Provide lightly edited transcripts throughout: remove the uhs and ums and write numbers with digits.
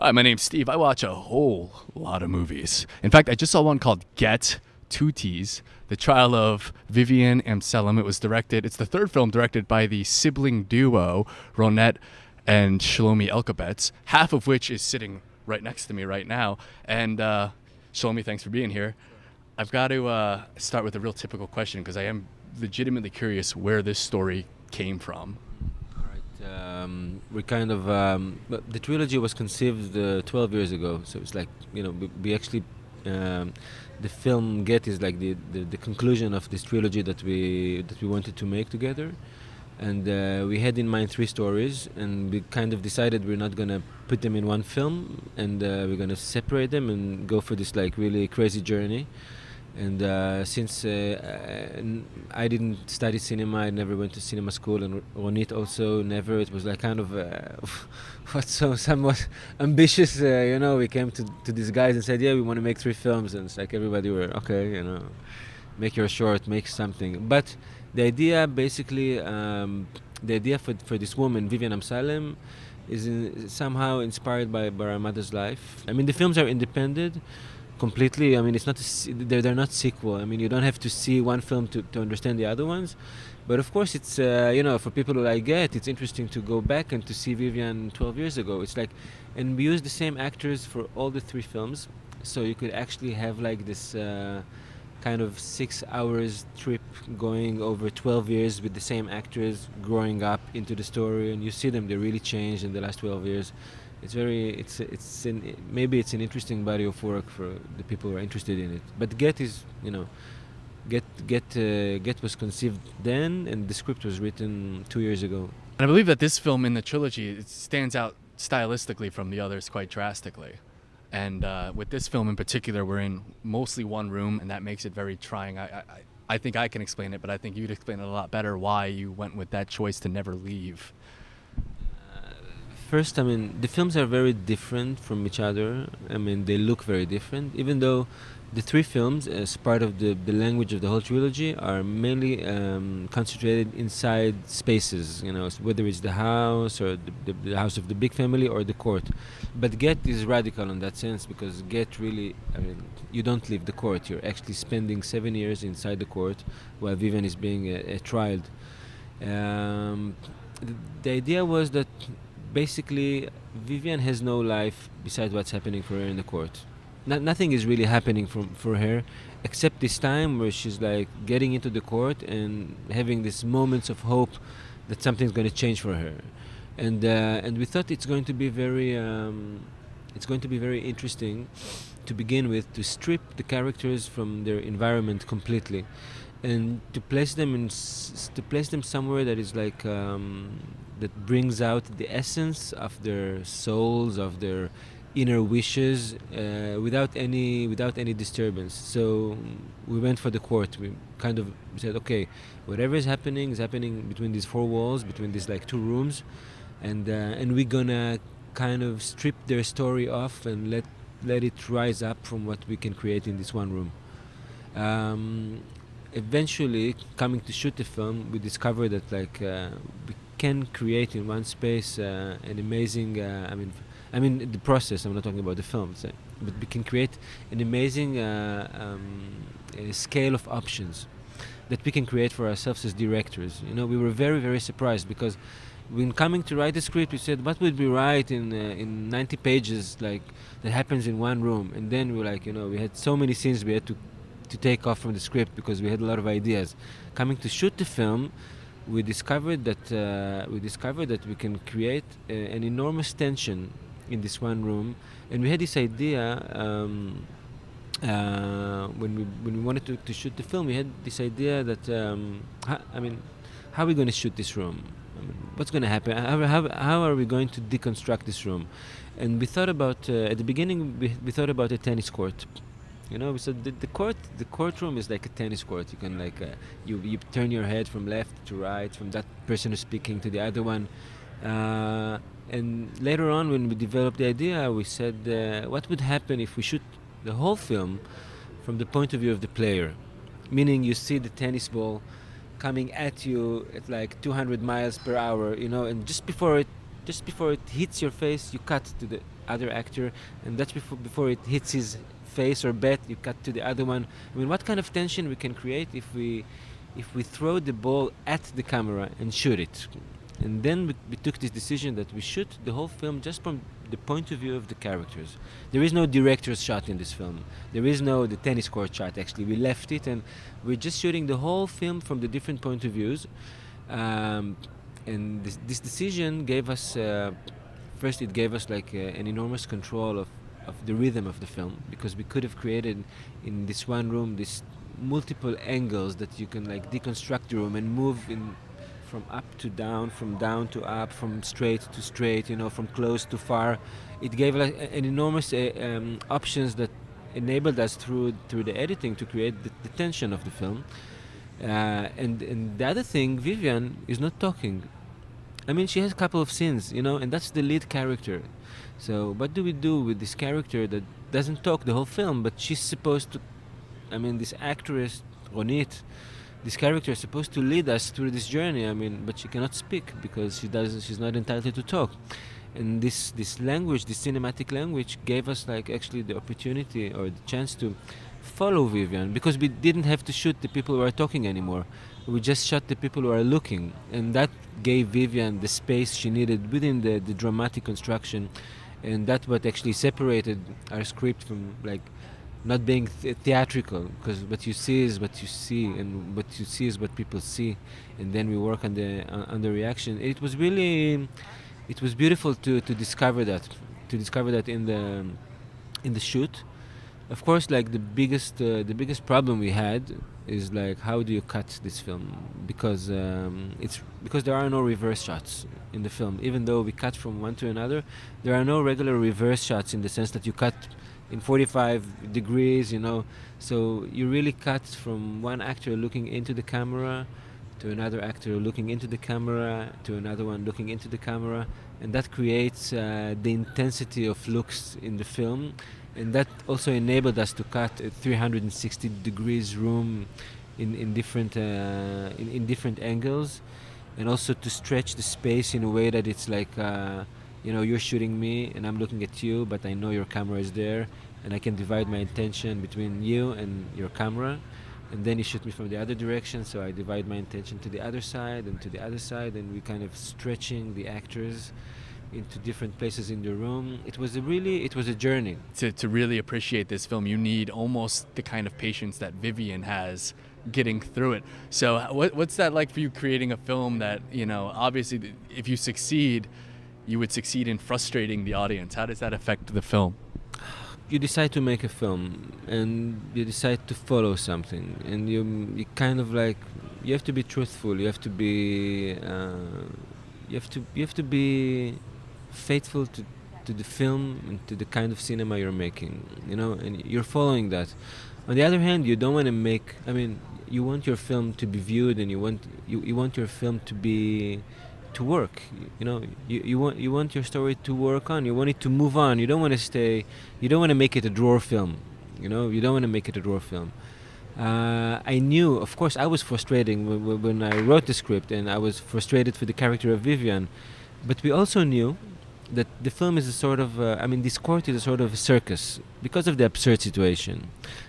Hi, my name's Steve. I watch a whole lot of movies. In fact, I just saw one called Gett, two T's, The Trial of Viviane Amsalem. It's the third film directed by the sibling duo, Ronette and Shlomi Elkabetz, half of which is sitting right next to me right now. And Shlomi, thanks for being here. I've got to start with a real typical question because I am legitimately curious where this story came from. We kind of but the trilogy was conceived 12 years ago, so it's like we actually the film Gett is like the conclusion of this trilogy that we wanted to make together, and we had in mind three stories, and we kind of decided we're not gonna put them in one film, and we're gonna separate them and go for this like really crazy journey. And since I didn't study cinema, I never went to cinema school, and Ronit also never. It was like kind of somewhat ambitious. We came to these guys and said, "Yeah, we want to make three films," and it's like everybody were okay, make your short, make something. But the idea, basically, the idea for this woman, Viviane Amsalem, is somehow inspired by our mother's life. I mean, the films are independent. Completely. I mean, it's not they're not sequel. I mean, you don't have to see one film to understand the other ones. But of course, it's for people who like Gett, it's interesting to go back and to see Viviane 12 years ago. It's like, and we use the same actors for all the three films, so you could actually have like this kind of 6 hours trip going over 12 years with the same actors growing up into the story, and you see them, they really changed in the last 12 years. Maybe it's an interesting body of work for the people who are interested in it. But Gett is, Gett was conceived then, and the script was written 2 years ago. And I believe that this film in the trilogy, it stands out stylistically from the others quite drastically. And with this film in particular, we're in mostly one room, and that makes it very trying. I think I can explain it, but I think you'd explain it a lot better why you went with that choice to never leave. First, I mean, the films are very different from each other. I mean, they look very different, even though the three films, as part of the language of the whole trilogy, are mainly concentrated inside spaces, whether it's the house or the house of the big family or the court. But Gett is radical in that sense, because Gett really, I mean, you don't leave the court. You're actually spending 7 years inside the court while Viviane is being trialed. The idea was that basically, Viviane has no life besides what's happening for her in the court. Nothing is really happening for her, except this time where she's like getting into the court and having these moments of hope that something's going to change for her, and we thought it's going to be very interesting to begin with, to strip the characters from their environment completely, and to place them somewhere that is like that brings out the essence of their souls, of their inner wishes, without any disturbance. So we went for the court. We said, okay, whatever is happening between these four walls, between these like two rooms, and we're gonna kind of strip their story off and let it rise up from what we can create in this one room. Eventually, coming to shoot the film, we discovered that we can create in one space an amazing. I mean the process. I'm not talking about the film, but we can create an amazing scale of options that we can create for ourselves as directors. We were very, very surprised, because when coming to write the script, we said, what would we write in 90 pages that happens in one room? And then we were like, we had so many scenes we had to take off from the script because we had a lot of ideas. Coming to shoot the film, we discovered that we can create an enormous tension in this one room, and we had this idea when we wanted to shoot the film. We had this idea that how are we going to shoot this room? What's going to happen? How are we going to deconstruct this room? And we thought about at the beginning we thought about a tennis court. We said the courtroom is like a tennis court. You can you turn your head from left to right, from that person who's speaking to the other one. And later on, when we developed the idea, we said, what would happen if we shoot the whole film from the point of view of the player? Meaning, you see the tennis ball coming at you at like 200 miles per hour, and just before it just before it hits your face, you cut to the other actor, and that's before it hits his face or bat, you cut to the other one. I mean, what kind of tension we can create if we throw the ball at the camera and shoot it? And then we took this decision that we shoot the whole film just from the point of view of the characters. There is no director's shot in this film. There is no the tennis court shot, actually. We left it, and we're just shooting the whole film from the different point of views. And this decision gave us, first it gave us like an enormous control of the rhythm of the film, because we could have created in this one room this multiple angles that you can like deconstruct the room and move in from up to down, from down to up, from straight to straight, from close to far. It gave like an enormous options that enabled us through the editing to create the tension of the film. And the other thing, Viviane is not talking. I mean, she has a couple of scenes, and that's the lead character. So what do we do with this character that doesn't talk the whole film, but she's supposed to, this actress, Ronit, this character is supposed to lead us through this journey, but she cannot speak because she's not entitled to talk. And this language, this cinematic language, gave us like actually the opportunity or the chance to follow Viviane, because we didn't have to shoot the people who are talking anymore. We just shot the people who are looking, and that gave Viviane the space she needed within the dramatic construction, and that's what actually separated our script from like not being theatrical, because what you see is what you see, and what you see is what people see, and then we work on the reaction. It was beautiful to discover that in the shoot. Of course, like the biggest problem we had is like, how do you cut this film? Because there are no reverse shots in the film. Even though we cut from one to another, there are no regular reverse shots in the sense that you cut in 45 degrees, So you really cut from one actor looking into the camera to another actor looking into the camera to another one looking into the camera, and that creates the intensity of looks in the film. And that also enabled us to cut a 360 degrees room in different angles, and also to stretch the space in a way that it's like you're shooting me and I'm looking at you, but I know your camera is there, and I can divide my attention between you and your camera. And then you shoot me from the other direction, so I divide my attention to the other side and to the other side, and we kind of stretching the actors into different places in the room. It was a journey. To really appreciate this film, you need almost the kind of patience that Viviane has getting through it. So what's that like for you, creating a film that, obviously if you succeed, you would succeed in frustrating the audience? How does that affect the film? You decide to make a film, and you decide to follow something, and you kind of like, you have to be truthful, you have to be faithful to the film and to the kind of cinema you're making, and you're following that. On the other hand, you don't want to make, you want your film to be viewed, and you want your film to work. You want your story to work on. You want it to move on. You don't want to make it a drawer film. You don't want to make it a drawer film. I knew, of course, I was frustrating when I wrote the script, and I was frustrated for the character of Viviane. But we also knew that the film is a sort of, this court is a sort of a circus because of the absurd situation,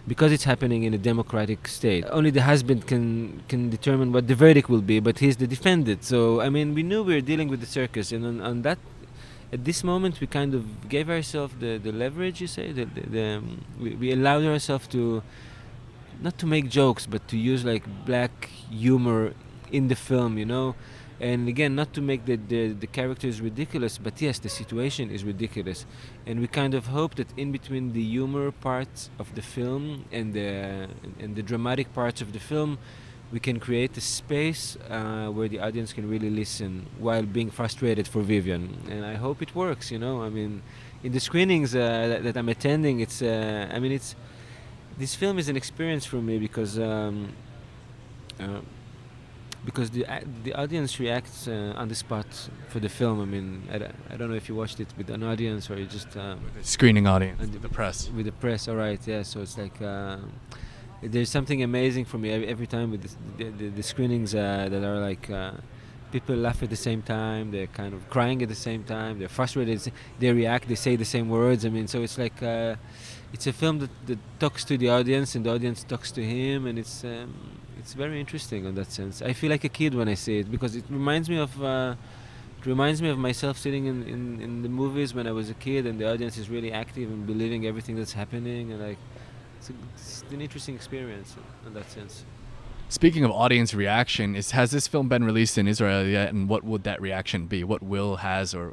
because it's happening in a democratic state. Only the husband can determine what the verdict will be, but he's the defendant. So, we knew we were dealing with the circus, and on that, at this moment, we kind of gave ourselves the leverage, you say, we allowed ourselves to, not to make jokes, but to use like black humor in the film, And again, not to make the characters ridiculous, but yes, the situation is ridiculous. And we kind of hope that in between the humor parts of the film and the dramatic parts of the film, we can create a space where the audience can really listen while being frustrated for Viviane. And I hope it works, in the screenings that I'm attending, this film is an experience for me because the audience reacts on the spot for the film. I don't know if you watched it with an audience or you just screening audience, the press. With the press, all right, yeah. So it's like there's something amazing for me every time with the screenings that are like people laugh at the same time. They're kind of crying at the same time. They're frustrated. They react. They say the same words. I mean, so it's like it's a film that talks to the audience, and the audience talks to him, and it's very interesting in that sense. I feel like a kid when I see it because it reminds me of. It reminds me of myself sitting in the movies when I was a kid, and the audience is really active and believing everything that's happening, and like it's an interesting experience in that sense. Speaking of audience reaction, has this film been released in Israel yet, and what would that reaction be? What has, or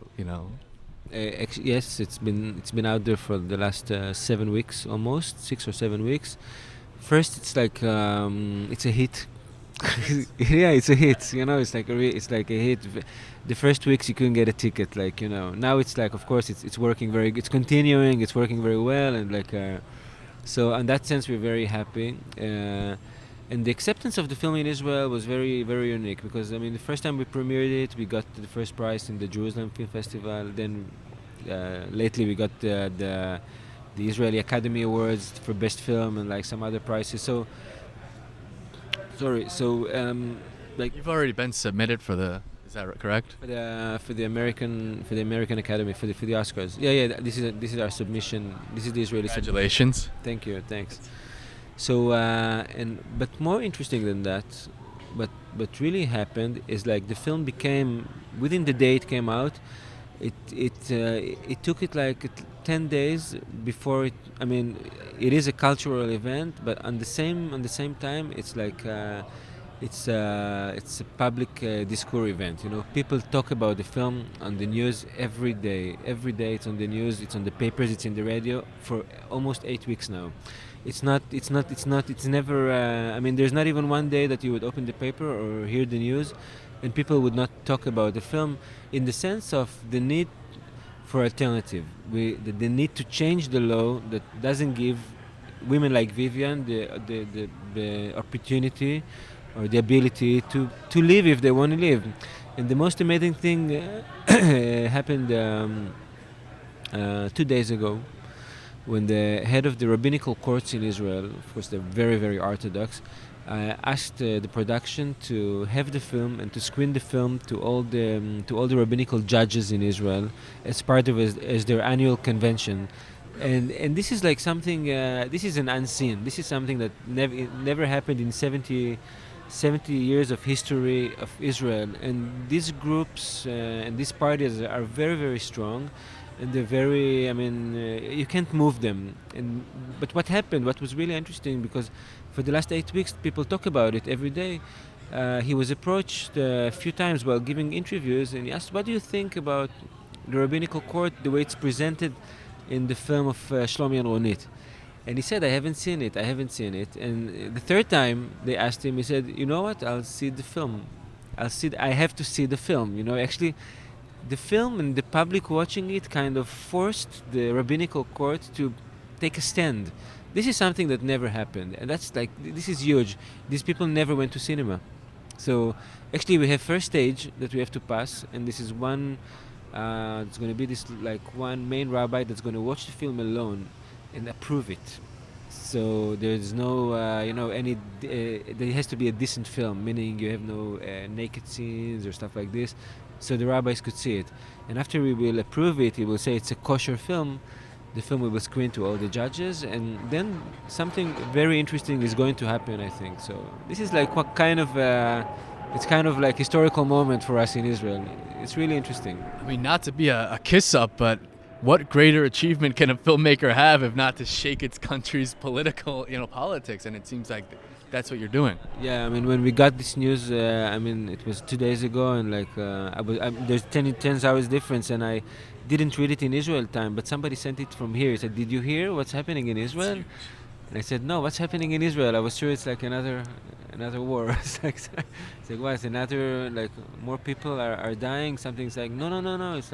Yes, it's been out there for the last 7 weeks, almost 6 or 7 weeks. First, it's like it's a hit. Yeah, it's a hit. It's like a hit. The first weeks you couldn't get a ticket, Now it's like, of course, it's working it's continuing. It's working very well, and so in that sense we're very happy. And the acceptance of the film in Israel was very, very unique because the first time we premiered it, we got the first prize in the Jerusalem Film Festival. Then lately we got the Israeli Academy Awards for Best Film and some other prizes. So you've already been submitted for the. Is that correct? For the American Academy for the Oscars. Yeah. This is our submission. This is the Israeli. Congratulations. Thank you. Thanks. So but more interesting than that, but really happened is the film became, within the day it came out, it took it 10 days before it. It is a cultural event, but on the same time it's it's a public discourse event. People talk about the film on the news every day. Every day it's on the news, it's on the papers, it's in the radio for almost 8 weeks now. It's never. There's not even one day that you would open the paper or hear the news, and people would not talk about the film, in the sense of the need for alternative. The need to change the law that doesn't give women like Viviane the opportunity or the ability to live if they want to live. And the most amazing thing happened 2 days ago, when the head of the rabbinical courts in Israel, of course they're very, very orthodox, asked the production to have the film and to screen the film to all the rabbinical judges in Israel as part of as their annual convention. And this is something. This is an unseen. This is something that never happened in 70 years of history of Israel. And these groups and these parties are very, very strong. And they're very, you can't move them. But what happened, what was really interesting, because for the last 8 weeks, people talk about it every day. He was approached a few times while giving interviews, and he asked, what do you think about the rabbinical court, the way it's presented in the film of Shlomi and Ronit? And he said, I haven't seen it. And the third time they asked him, he said, you know what, I'll see the film. I have to see the film. Actually, the film and the public watching it kind of forced the rabbinical court to take a stand. This is something that never happened, and this is huge. These people never went to cinema. So actually we have first stage that we have to pass, and this is one, it's going to be this one main rabbi that's going to watch the film alone and approve it. So there's no, there has to be a decent film, meaning you have no naked scenes or stuff like this. So the rabbis could see it. And after we will approve it, he will say it's a kosher film. The film will screen to all the judges, and then something very interesting is going to happen, I think. So this is what kind of, it's kind of historical moment for us in Israel. It's really interesting. Not to be a kiss up, but what greater achievement can a filmmaker have if not to shake its country's political, politics? And it seems like that's what you're doing. Yeah, when we got this news, it was 2 days ago, and there's 10 hours difference, and I didn't read it in Israel time, but somebody sent it from here. He said, did you hear what's happening in Israel? And I said, no, what's happening in Israel? I was sure it's another war. It's what? It's another, more people are dying. Something's no. It's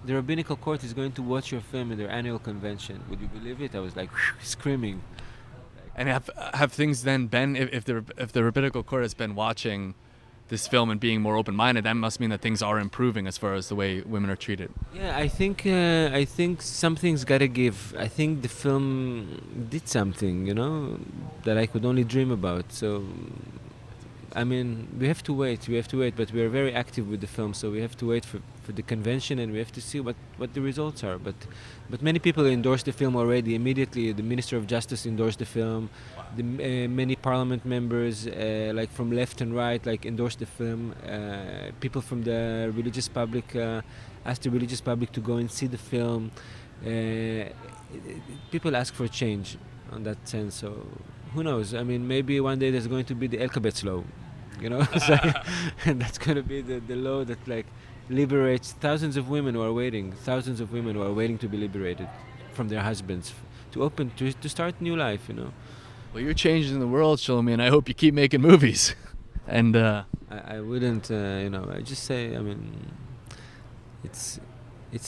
the rabbinical court is going to watch your film in their annual convention. Would you believe it? I was screaming. And have things then been, if the rabbinical court has been watching this film and being more open-minded, that must mean that things are improving as far as the way women are treated. Yeah, I think something's got to give. I think the film did something, that I could only dream about. So I mean, we have to wait. But we are very active with the film, so we have to wait for the convention, and we have to see what the results are. But many people endorsed the film already. Immediately, the Minister of Justice endorsed the film. Many parliament members, like from left and right, like endorsed the film. People from the religious public asked the religious public to go and see the film. People ask for change on that sense. So who knows? I mean, maybe one day there's going to be the Elkabetz law, you know, and that's going to be the law that like liberates thousands of women who are waiting to be liberated from their husbands, to start new life, you know. Well, you're changing the world, Shlomi, and I hope you keep making movies. And I wouldn't, you know. I just say, I mean, it's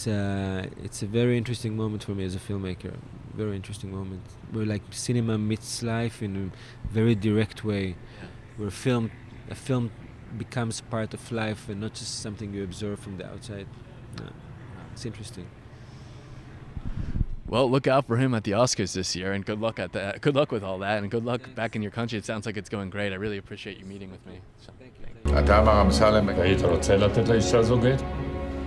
a very interesting moment for me as a filmmaker. Very interesting moment where like cinema meets life in a very direct way, where a film becomes part of life and not just something you observe from the outside. It's interesting. well, look out for him at the Oscars this year, and good luck at that. Good luck with all that, and good luck back in your country. It sounds like it's going great. I really appreciate you meeting with me. So, Thank you. אתה אמר אמסלם, היית רוצה לתת לאישה זו גט?